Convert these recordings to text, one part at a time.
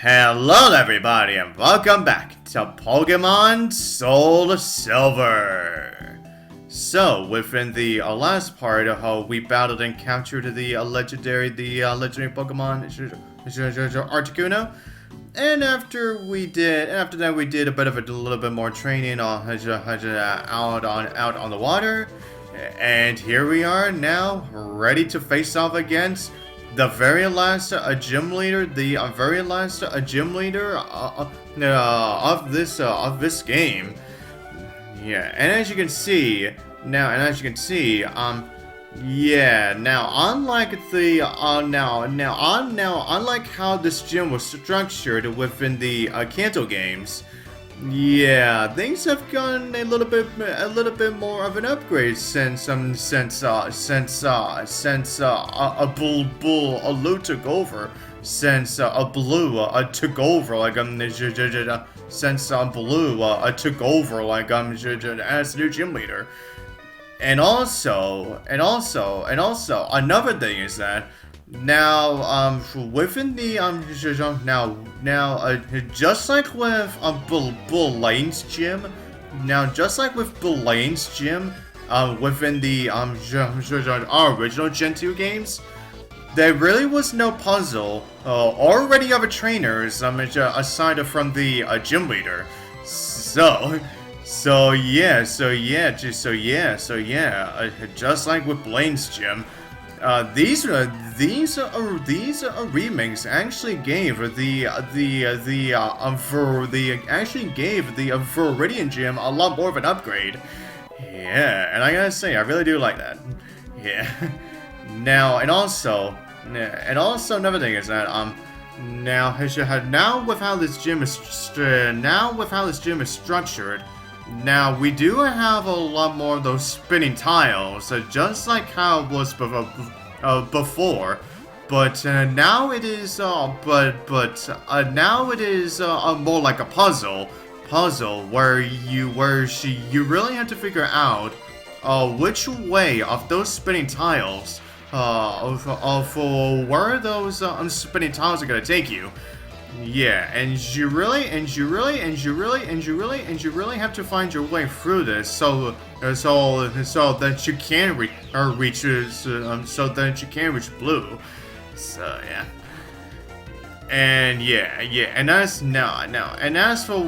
Hello everybody and welcome back to Pokemon SoulSilver. So, within the last part, we battled and captured the legendary Pokemon Articuno. And after that we did a little bit more training out on the water. And here we are now, ready to face off against the very last gym leader, of this game. Yeah, and as you can see now, unlike how this gym was structured within the Kanto games, yeah, things have gotten a little bit more of an upgrade since Blue took over. As new gym leader. And also, another thing is that now, within the just like with Blaine's gym, within the original Gen 2 games, there really was no puzzle already of a trainers aside from the gym leader. Just like with Blaine's gym, these remakes actually gave the Viridian Gym a lot more of an upgrade. Yeah, and I gotta say, I really do like that. Yeah. Now, and also another thing is that now with how this gym is structured. Now, we do have a lot more of those spinning tiles, just like how it was before. But now it is, now it is more like a puzzle where you really have to figure out which way of those spinning tiles, for where those spinning tiles are gonna take you. Yeah, and you really have to find your way through this, so that you can reach Blue. So yeah, and and as for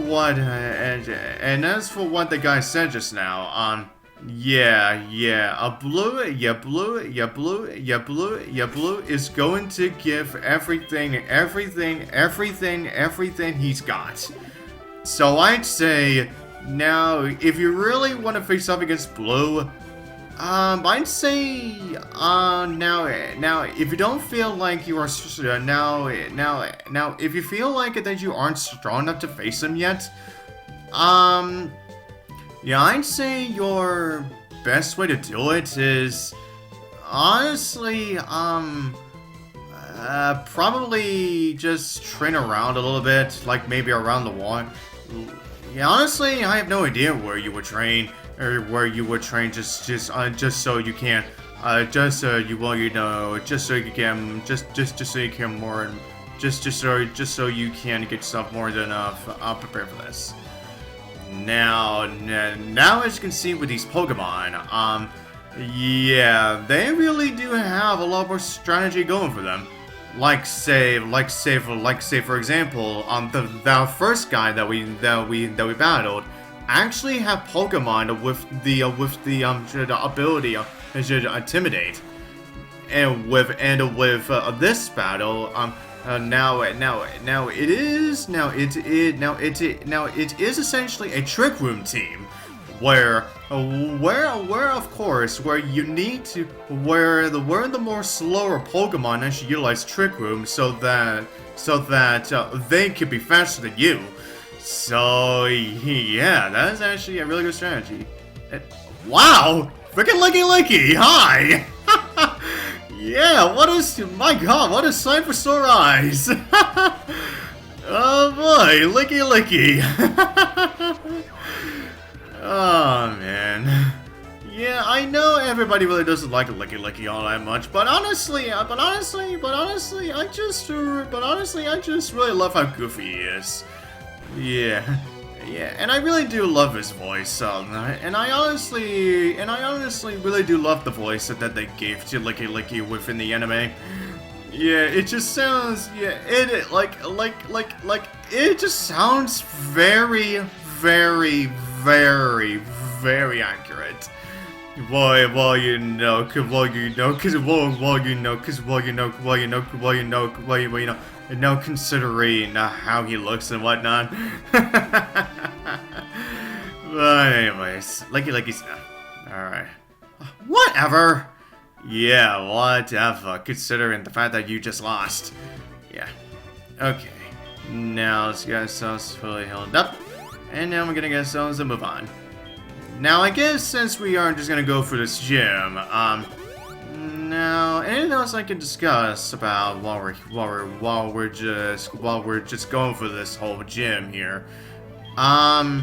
what the guy said just now, Blue is going to give everything he's got. So I'd say, now, if you really want to face off against Blue, I'd say, now, if you don't feel like you are, if you feel like that you aren't strong enough to face him yet, yeah, I'd say your best way to do it is, honestly, probably just train around a little bit, like maybe around the wall. Yeah, honestly, I have no idea where you would train, just so you can, just so you can get yourself more than enough prepared for this. Now, as you can see with these Pokemon, yeah, they really do have a lot more strategy going for them. Like say for example, the first guy that we battled actually have Pokemon with the ability to intimidate, and with this battle, it is essentially a trick room team, where of course the more slower Pokemon actually utilize trick room so that they can be faster than you. So yeah, that is actually a really good strategy. Wow, freaking Lickilicky, hi. Yeah, what a sight for sore eyes! Oh boy, Lickilicky! Oh man. Yeah, I know everybody really doesn't like Lickilicky all that much, but honestly, I just really love how goofy he is. Yeah, yeah, and I really do love his voice. And I honestly really do love the voice that they gave to Lickilicky within the anime. Yeah, it just sounds, yeah, it just sounds very, very, very, very accurate. Considering how he looks and whatnot. But anyways, Lickilicky's alright. Whatever. Yeah, whatever. Considering the fact that you just lost. Yeah. Okay. Now let's get ourselves fully healed up. And now we're gonna get ourselves a move on. Now, I guess since we aren't just gonna go for this gym, now anything else I can discuss about while we're just going for this whole gym here? Now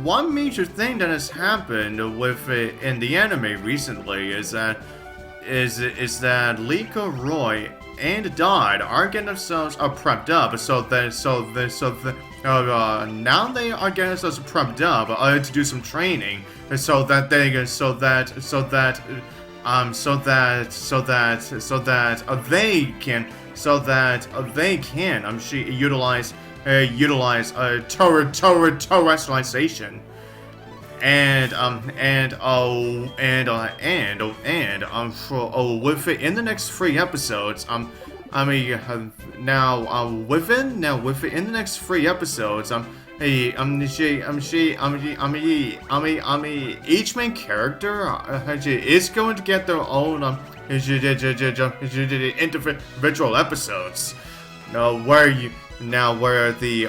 one major thing that has happened with it in the anime recently is that Liko, Roy, and Dodd are getting themselves prepped up, now they are getting themselves prepped up to do some training, so that they can utilize terrestrialization. With it in the next 3 episodes, within the next 3 episodes, each main character is going to get their own individual episodes. Where the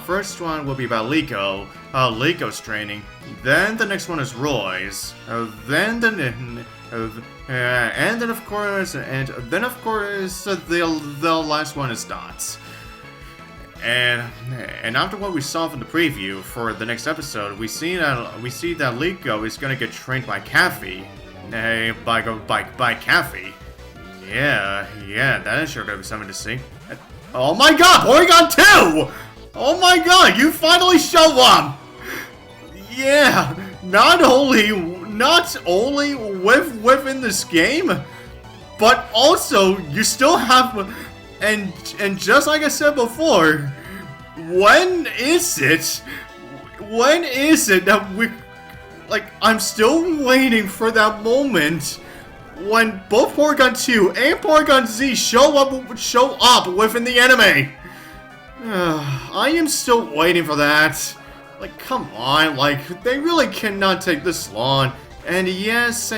first one will be about Liko's training. Then the next one is Roy's. Then of course the last one is Dot's. And after what we saw from the preview for the next episode, we see that Liko is gonna get trained by Caffey. By Caffey. Yeah, that is sure gonna be something to see. Oh my god, Porygon2! Oh my god, you finally show up! Yeah, not only within this game, but also you still have, and just like I said before, when is it that I'm still waiting for that moment when both Porygon2 and Porygon-Z show up within the anime. I am still waiting for that. Come on, they really cannot take this long. And yes. So,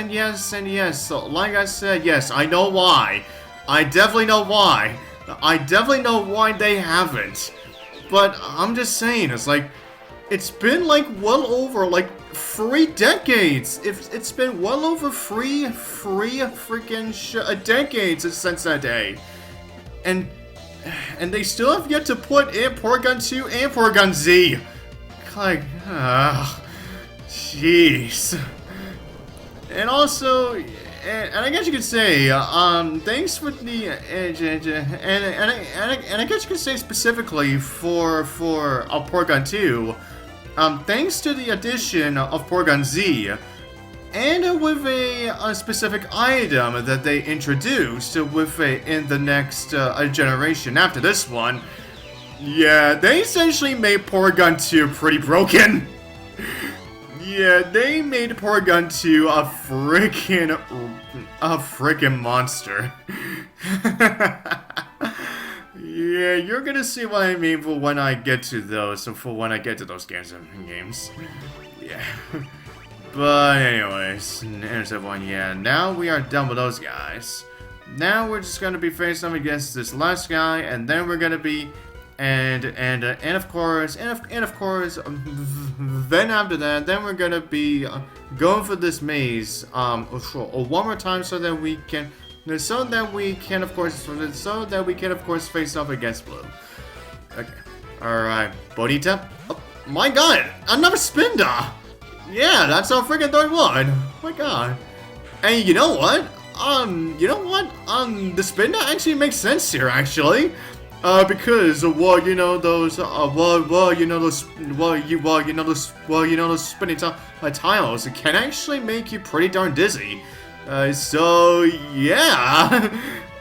like I said, yes, I know why. I definitely know why. They haven't. But I'm just saying, it's been well over 3 decades. It's been well over three freaking decades since that day, and they still have yet to put in Porygon2 and Porygon-Z. Jeez. And also, and I guess you could say, thanks for the and I guess you could say specifically for Porygon2. Thanks to the addition of Porygon-Z, and with a specific item that they introduced in the next generation after this one, yeah, they essentially made Porygon2 pretty broken. Yeah, they made Porygon2 a freaking monster. Yeah, you're gonna see what I mean for when I get to those, games. Yeah. But anyways, there's everyone, yeah, now we are done with those guys. Now we're just gonna be facing up against this last guy, and then we're gonna be, and of course, then after that, then we're gonna be going for this maze, one more time so that we can of course face off against Blue. Okay. Alright, Bonita. Oh, My god, another Spinda! Yeah, that's our freaking third one. Oh my god. And you know what? The Spinda actually makes sense here, actually. Because those spinning tiles can actually make you pretty darn dizzy. So yeah,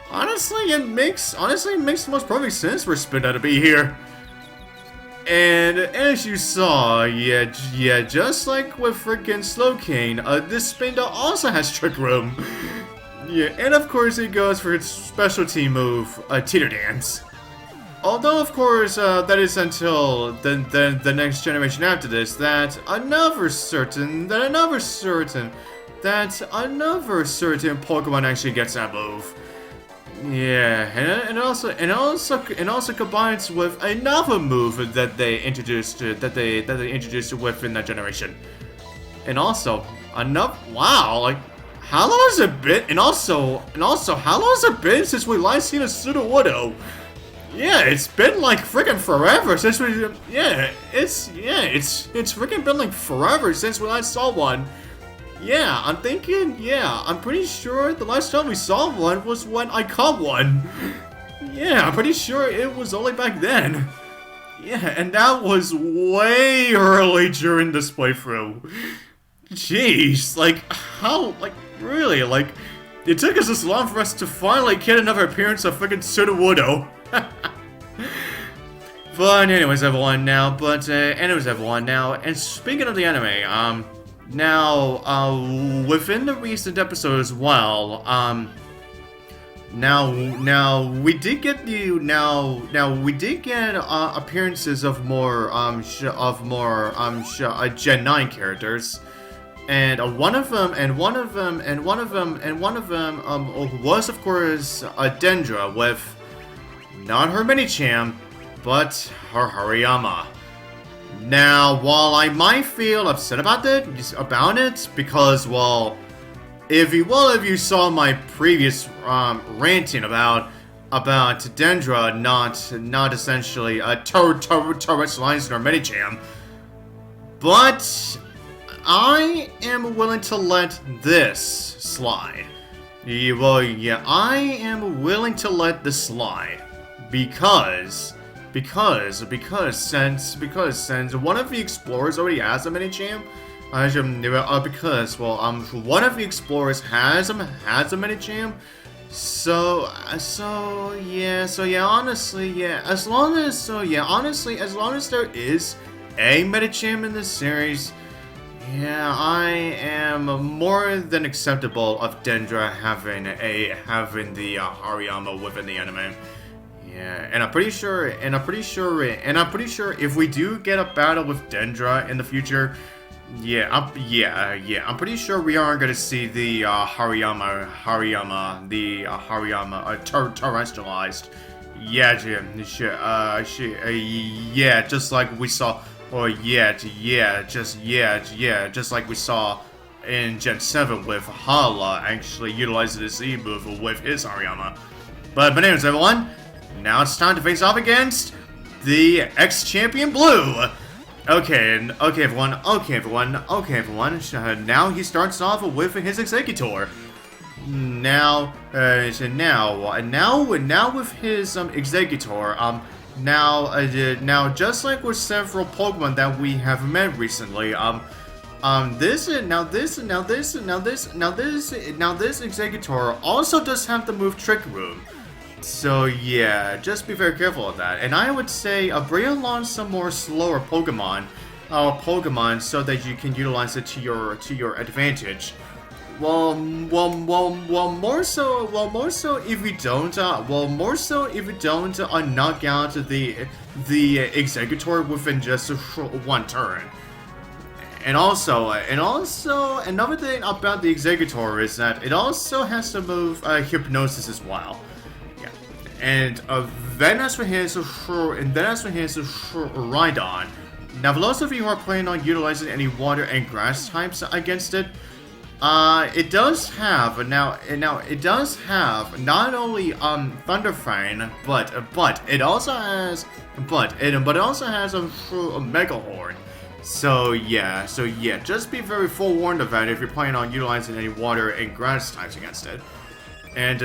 honestly, it makes the most perfect sense for Spinda to be here. And as you saw, yeah, just like with freaking Slowcane, this Spinda also has Trick Room. Yeah, and of course it goes for its specialty move, Teeter Dance. Although, of course, that is until the next generation after this, that another certain Pokemon actually gets that move. Yeah, and it also combines with another move that they introduced within that generation. And also wow, like how long has it been? And also how long has it been since we last seen a Sudowoodo? Yeah, it's been like freaking forever since we. It's freaking been like forever since we last saw one. Yeah, I'm pretty sure the last time we saw one was when I caught one. Yeah, I'm pretty sure it was only back then. Yeah, and that was way early during this playthrough. Jeez, like, how, like, really, like, it took us this long for us to finally get another appearance of freaking Sudowoodo. But anyways, everyone, now, and speaking of the anime, now, within the recent episode as well, we did get appearances of more Gen 9 characters, and one of them was of course Dendra with not her Minicham, but her Hariyama. Now, while I might feel upset about it, because, well, if you saw my previous ranting about Dendra not essentially terrestrializing her Minicham, but I am willing to let this slide. Well, yeah, I am willing to let this slide because since one of the explorers already has a Minicham, one of the explorers has a Minicham, so honestly, as long as there is a Minicham in this series, yeah, I am more than acceptable of Dendra having the Hariyama within the anime. Yeah, and I'm pretty sure if we do get a battle with Dendra in the future, I'm pretty sure we aren't gonna see the Hariyama terrestrialized. Just like we saw, just like we saw in Gen 7 with Hala actually utilizing the Z move with his Hariyama. But anyways, everyone. Now it's time to face off against the ex-champion Blue. Okay, everyone. Now he starts off with his Executor. Now with his Executor, now just like with several Pokemon that we have met recently, this Executor also does have the move Trick Room. So yeah, just be very careful of that. And I would say bring along some more slower Pokemon so that you can utilize it to your advantage. More so if you don't knock out the Executor within just one turn. And also, another thing about the Executor is that it also has to move Hypnosis as well. And then as for his Rhydon. Now, for those of you who are planning on utilizing any water and grass types against it, It does have now it does have not only Thunder Fang, but it also has but it also has a Mega Horn. So yeah, just be very forewarned of that if you're planning on utilizing any water and grass types against it. And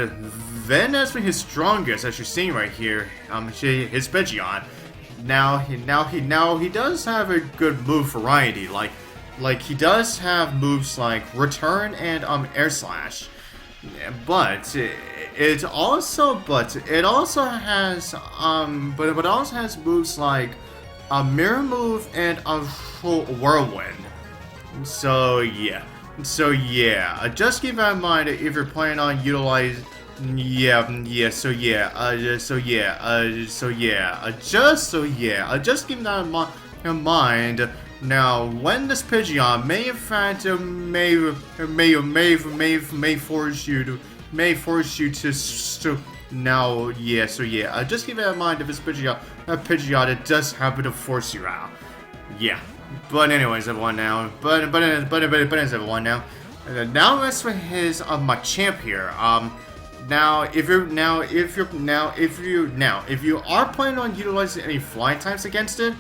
then as for his strongest, as you're seeing right here, his Pidgeot. Now he does have a good move variety, like he does have moves like Return and Air Slash, but it also has but it also has moves like a Mirror Move and a Whirlwind. So yeah, just keep that in mind if you're planning on utilizing. Just keep that in mind. Now, when this Pidgeot may in fact may force you to now, just keep that in mind if this Pidgeot it does happen to force you out. Yeah. But anyways, everyone now. But anyways, everyone now. Now as for his Machamp here. Now if you are planning on utilizing any flying types against it,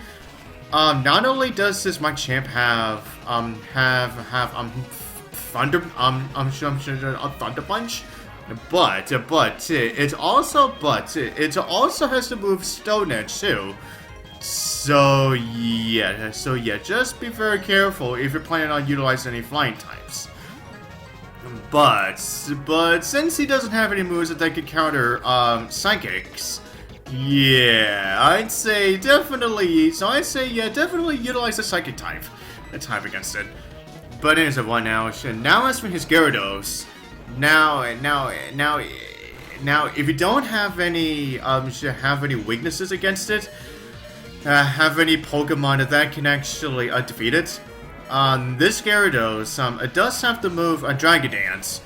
not only does this Machamp have Thunder Thunder Punch, but it also has the move Stone Edge too. So yeah, just be very careful if you're planning on utilizing any flying types. But since he doesn't have any moves that could counter Psychics, yeah, I'd say definitely utilize the Psychic type against it. But anyways, everyone now as for his Gyarados, now if you don't have any weaknesses against it, have any Pokemon that can actually defeat it. This Gyarados, it does have the move Dragon Dance.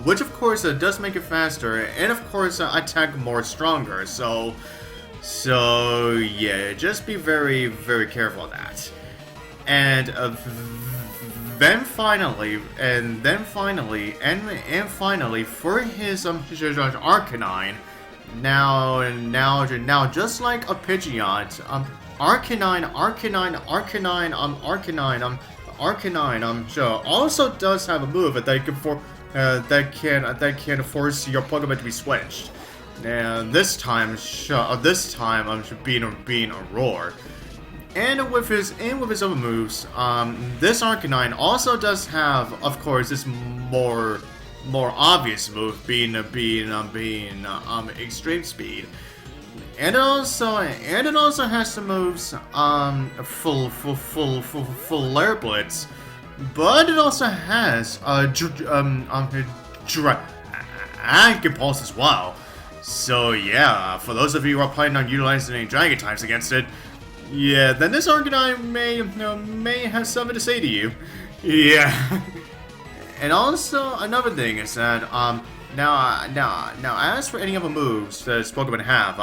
Which of course does make it faster, and of course attack more stronger. So yeah, just be very, very careful of that. And then finally, for his Arcanine. Now, just like a Pidgeot, Arcanine also does have a move that can force your Pokemon to be switched. And this time, being a Roar. And with his other moves, this Arcanine also does have, of course, this more obvious move being Extreme Speed, and it also has some moves full Air Blitz, but it also has Dragon Pulse as well. So yeah, for those of you who are planning on utilizing any Dragon types against it, yeah, then this Arcanine may have something to say to you. Yeah. And also, another thing is that, now, as for any other moves that Pokemon have,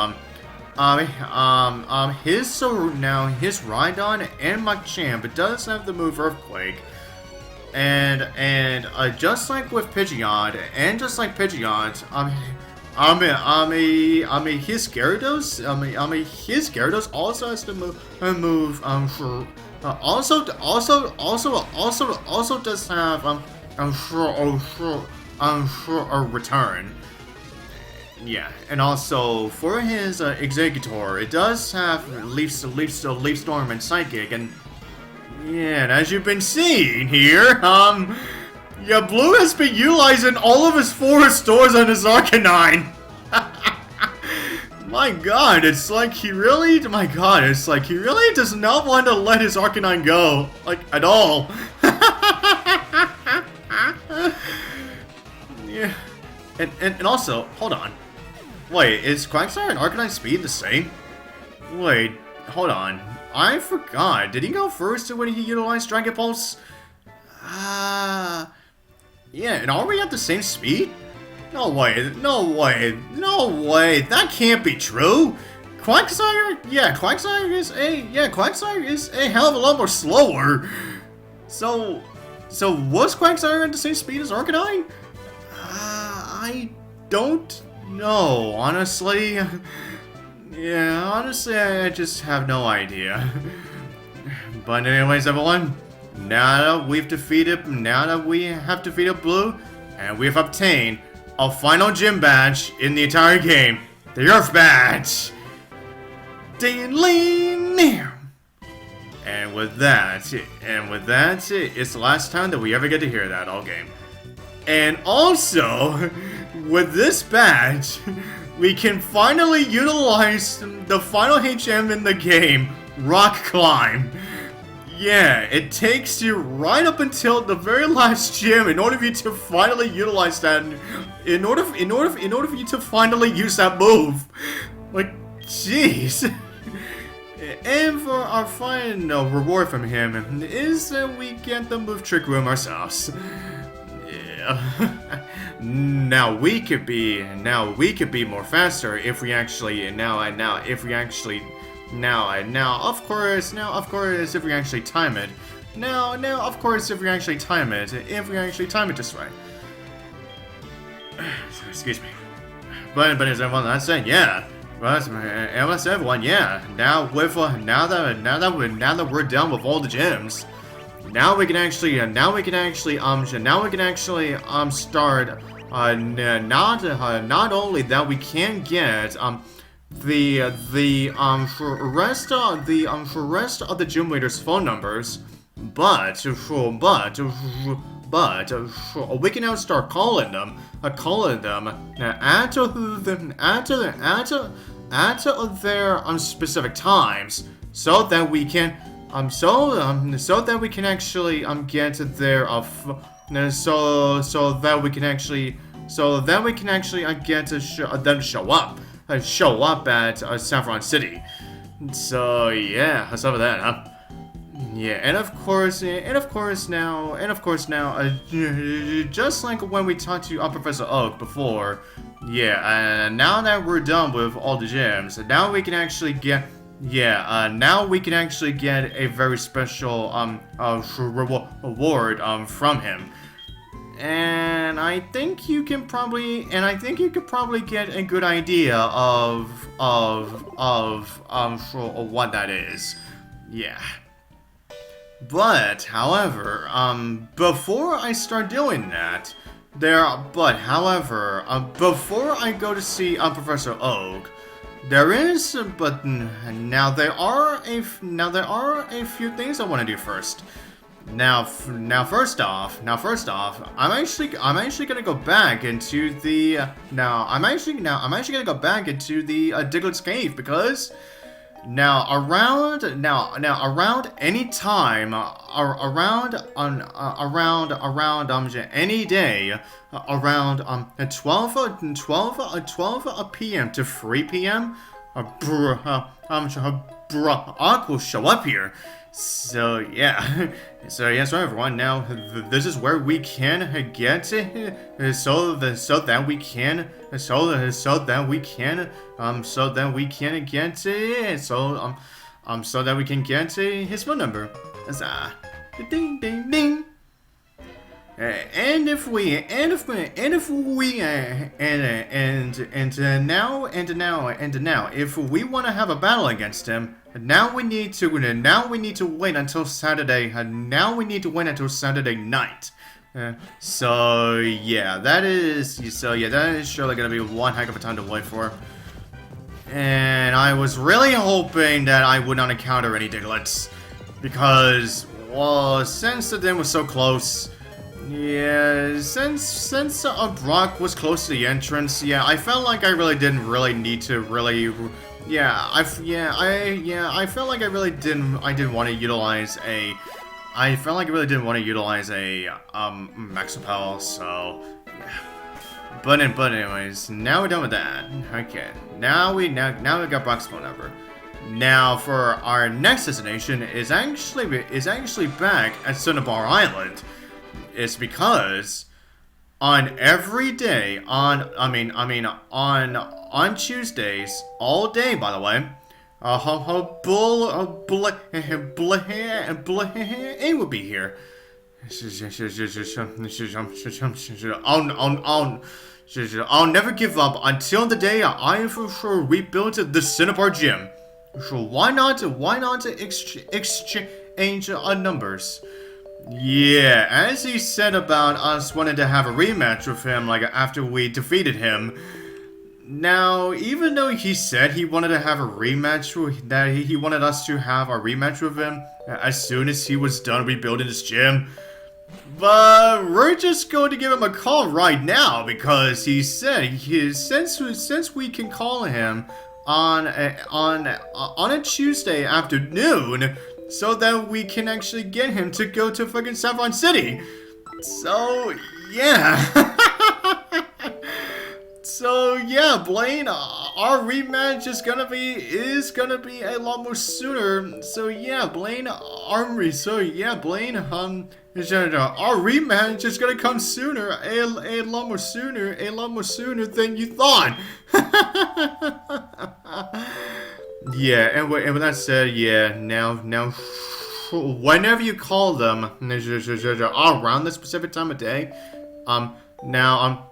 his Rhydon and Machamp, it does have the move Earthquake, and just like with Pidgeot, his Gyarados also has the move also does have a Return. Yeah, and also for his Executor, it does have Leaf Storm and Psychic, and yeah, and as you've been seeing here, yeah, Blue has been utilizing all of his forest stores on his Arcanine. My god, it's like he really does not want to let his Arcanine go, like, at all. Yeah, and also, hold on. Wait, is Quagsire and Arcanine speed the same? Wait, hold on. I forgot. Did he go first when he utilized Dragon Pulse? Yeah, and are we at the same speed? No way, that can't be true. Quagsire, yeah, Quagsire is a hell of a lot more slower. So was Quagsire at the same speed as Arcanine? I don't know, honestly. Yeah, honestly, I just have no idea. But anyways, everyone, now that we have defeated Blue, and we have obtained a final gym badge in the entire game, the Earth Badge. And with that, it's the last time that we ever get to hear that all game. And also, with this badge, we can finally utilize the final HM in the game, Rock Climb. Yeah, it takes you right up until the very last gym in order for you to finally utilize that. In order for you to finally use that move. Like, jeez. And for our final reward from him is that we get the move Trick Room ourselves. Yeah. Now we could be more faster if we actually of course if we actually time it. If we actually time it this way. Excuse me. But as everyone that said, yeah. As everyone, yeah. Now that we're done with all the gyms, now we can actually start. Not only that we can get the rest of the gym leaders' phone numbers, but we can now start calling them at their specific times, so that we can actually get their so that we can actually get them to show up at Saffron City. So yeah, that's over that, huh? Yeah, and of course now, just like when we talked to Professor Oak before, yeah, now that we're done with all the gyms, now we can actually get, a very special reward from him. And I think you could probably get a good idea of what that is. Yeah. But, however, before I start doing that, before I go to see Professor Oak, there are a few things I want to do first. Now, first off, I'm actually gonna go back into the Diglett's cave, because around any time, any day, around 12 p.m. to 3 p.m. Brock will show up here. So yeah, so everyone, now this is where we can get so that we can get his phone number. Ding ding ding. And now, if we want to have a battle against him, now we need to wait until Saturday. Now we need to wait until Saturday night. So yeah, that is surely gonna be one heck of a time to wait for. And I was really hoping that I would not encounter any Digletts, because, well, since the den was so close. Yeah, since Brock was close to the entrance, yeah, I felt like I really didn't need to I felt like I didn't want to utilize a Maxipal, so yeah. But anyways, now we're done with that. Okay, now we got Brock's phone number. Now for our next destination is actually back at Cinnabar Island. It's because on every day, on Tuesdays, all day, by the way, Blaine will be here. I'll never give up until the day I for sure rebuild the Cinnabar Gym. So why not exchange numbers? Yeah, as he said about us wanting to have a rematch with him, like after we defeated him. Now, even though he said he wanted to have a rematch, that he wanted us to have a rematch with him as soon as he was done rebuilding his gym, but we're just going to give him a call right now because he said since we can call him on a Tuesday afternoon, so that we can actually get him to go to fucking Saffron City. So yeah. So yeah, Blaine, our rematch is gonna be a lot more sooner. So yeah, Blaine, our rematch is gonna come sooner, a lot more sooner than you thought. Yeah, and with that said, yeah, now, whenever you call them around the specific time of day, now, now,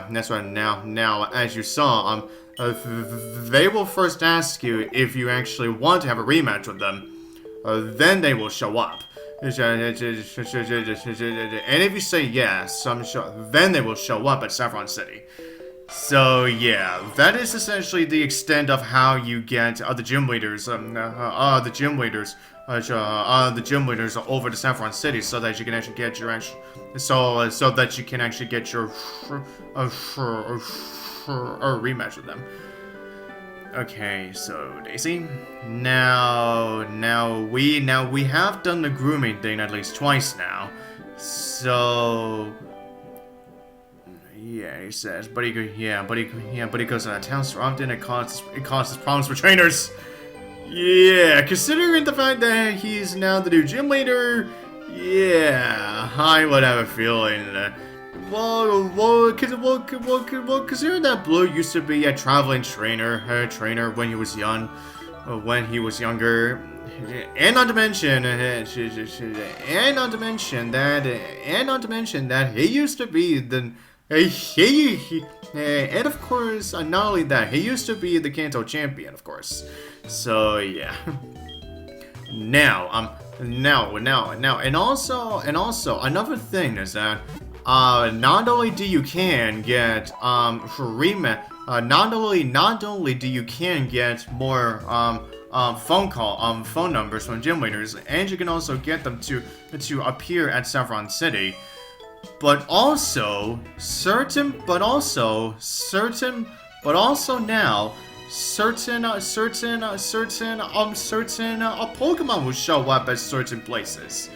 that's right, now, as you saw, they will first ask you if you actually want to have a rematch with them, then they will show up. And if you say yes, then they will show up at Saffron City. So yeah, that is essentially the extent of how you get the gym leaders over to Saffron City, so that you can actually get your rematch with them. Okay, so Daisy, now we have done the grooming thing at least twice now, so. Yeah, he says, but he goes out of town so often it causes problems for trainers. Yeah, considering the fact that he's now the new gym leader, yeah, I would have a feeling that. Considering that Blue used to be a traveling trainer when he was younger, and not to mention that he used to be the. And of course, not only that, he used to be the Kanto champion, of course. So yeah. Now, and also another thing is that not only do you can get not only do you can get more phone numbers from gym leaders, and you can also get them to appear at Saffron City. But also now certain Pokemon will show up at certain places.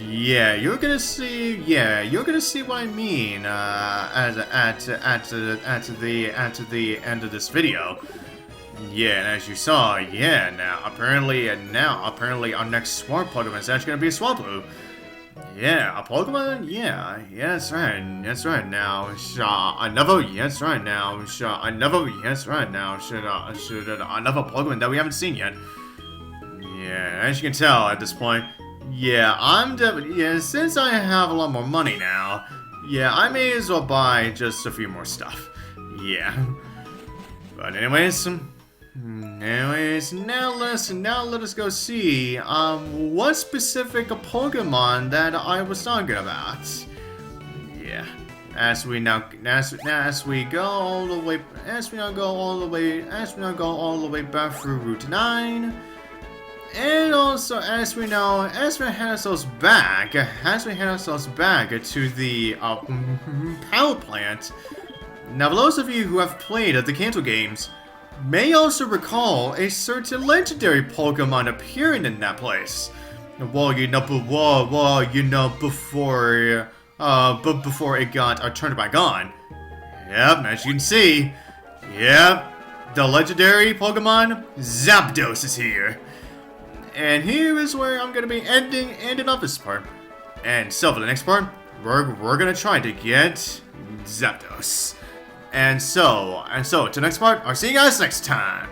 Yeah, you're gonna see what I mean at the end of this video. Yeah, and as you saw, yeah, now apparently our next Swamp Pokemon is actually gonna be a Swablu. Yeah, a Pokemon? Yeah, that's right now. Another Pokemon that we haven't seen yet. Yeah, as you can tell at this point, yeah, since I have a lot more money now, yeah, I may as well buy just a few more stuff. Yeah. But anyways, now let us go see what specific Pokemon that I was talking about. Yeah, as we go all the way back through Route 9, and also as we head ourselves back to the power plant. Now, for those of you who have played the Kanto games, may also recall a certain legendary Pokemon appearing in that place. Before it got turned back on. Yep, as you can see, the legendary Pokemon Zapdos is here. And here is where I'm gonna be ending off this part. And so for the next part, we're gonna try to get Zapdos. And so, to the next part, I'll see you guys next time.